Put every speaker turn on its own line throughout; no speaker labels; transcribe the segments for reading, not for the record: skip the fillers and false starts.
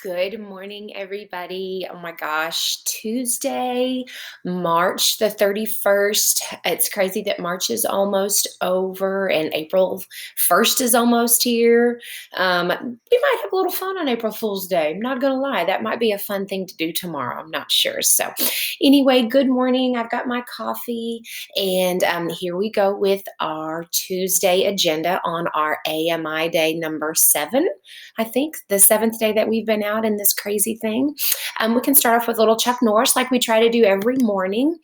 Good morning, everybody. Oh my gosh, Tuesday, March the 31st. It's crazy that March is almost over and April 1st is almost here. We might have a little fun on April Fool's Day. I'm not going to lie. That might be a fun thing to do tomorrow. I'm not sure. So, anyway, good morning. I've got my coffee, and here we go with our Tuesday agenda on our AMI day number 7. I think the seventh day that we've been out in this crazy thing. We can start off with little Chuck Norris, like we try to do every morning.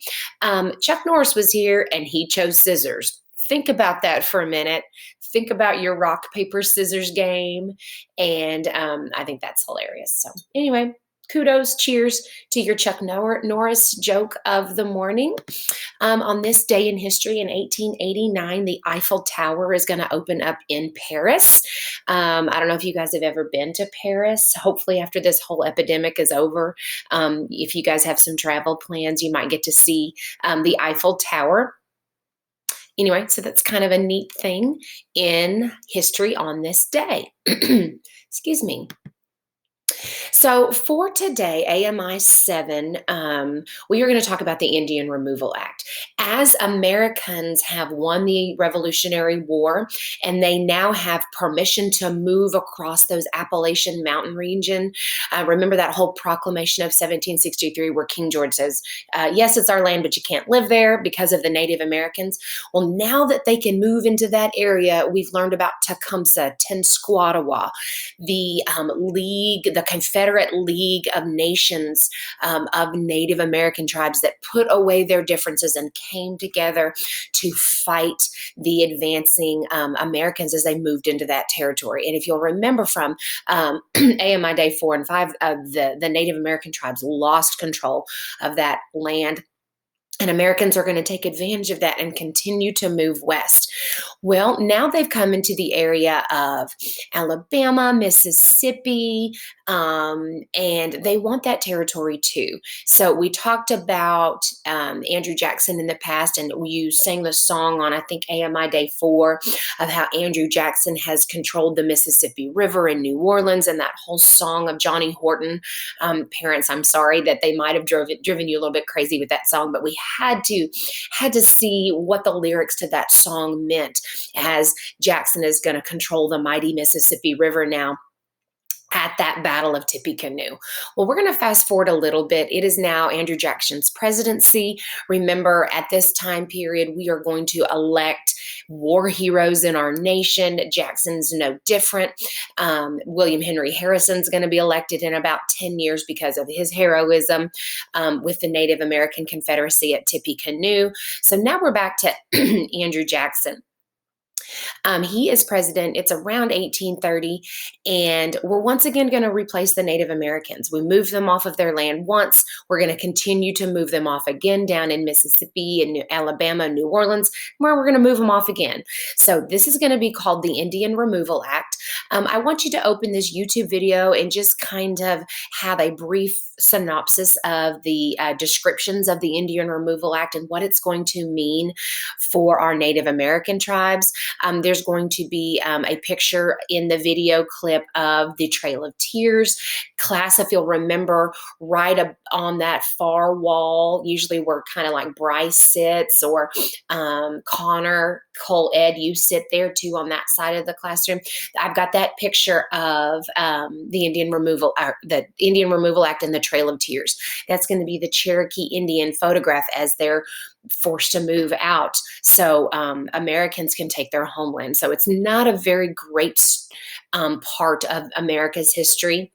Chuck Norris was here and he chose scissors. Think about that for a minute. Think about your rock, paper, scissors game. And I think that's hilarious. So, anyway, kudos, cheers to your Chuck Norris joke of the morning. On this day in history in 1889, the Eiffel Tower is going to open up in Paris. I don't know if you guys have ever been to Paris. Hopefully, after this whole epidemic is over, if you guys have some travel plans, you might get to see the Eiffel Tower. Anyway, so that's kind of a neat thing in history on this day. Excuse me. So for today, AMI 7, we are going to talk about the Indian Removal Act. As Americans have won the Revolutionary War and they now have permission to move across those Appalachian mountain region, remember that whole proclamation of 1763 where King George says, yes, it's our land, but you can't live there because of the Native Americans. Well, now that they can move into that area, we've learned about Tecumseh, Tenskwatawa, the the Confederate League of Nations of Native American tribes that put away their differences and came together to fight the advancing Americans as they moved into that territory. And if you'll remember from AMI Day 4 and 5, the Native American tribes lost control of that land. And Americans are going to take advantage of that and continue to move west. Well, now they've come into the area of Alabama, Mississippi, and they want that territory too. So we talked about Andrew Jackson in the past, and you sang the song on, I think, AMI Day 4 of how Andrew Jackson has controlled the Mississippi River in New Orleans, and that whole song of Johnny Horton. Parents, I'm sorry that they might have driven you a little bit crazy with that song, but we had to see what the lyrics to that song meant as Jackson is going to control the mighty Mississippi River now at that Battle of Tippecanoe. Well, we're going to fast forward a little bit. It is now Andrew Jackson's presidency. Remember, at this time period, we are going to elect war heroes in our nation. Jackson's no different. William Henry Harrison's going to be elected in about 10 years because of his heroism with the Native American Confederacy at Tippecanoe. So now we're back to Andrew Jackson. He is president. It's around 1830, and we're once again going to replace the Native Americans. We moved them off of their land once. We're going to continue to move them off again down in Mississippi and Alabama, New Orleans, where we're going to move them off again. So this is going to be called the Indian Removal Act. I want you to open this YouTube video and just kind of have a brief synopsis of the descriptions of the Indian Removal Act and what it's going to mean for our Native American tribes. There's going to be a picture in the video clip of the Trail of Tears. Class, if you'll remember, right on that far wall, usually where kind of like Bryce sits or Connor, Cole, Ed, you sit there too on that side of the classroom. I've got that picture of the Indian Removal Act and the Trail of Tears. That's going to be the Cherokee Indian photograph as they're forced to move out so Americans can take their homeland. So it's not a very great part of America's history.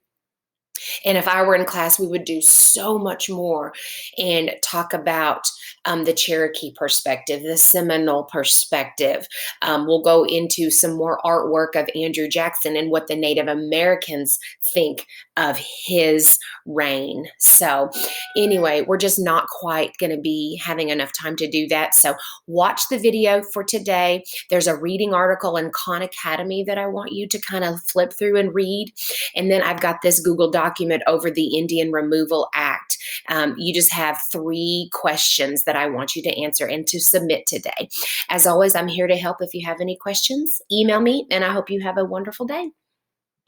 And if I were in class, we would do so much more and talk about the Cherokee perspective, the Seminole perspective. We'll go into some more artwork of Andrew Jackson and what the Native Americans think of his reign. So anyway, we're just not quite going to be having enough time to do that. So watch the video for today. There's a reading article in Khan Academy that I want you to kind of flip through and read. And then I've got this Google document over the Indian Removal Act. You just have 3 questions that I want you to answer and to submit today. As always, I'm here to help if you have any questions. Email me, and I hope you have a wonderful day.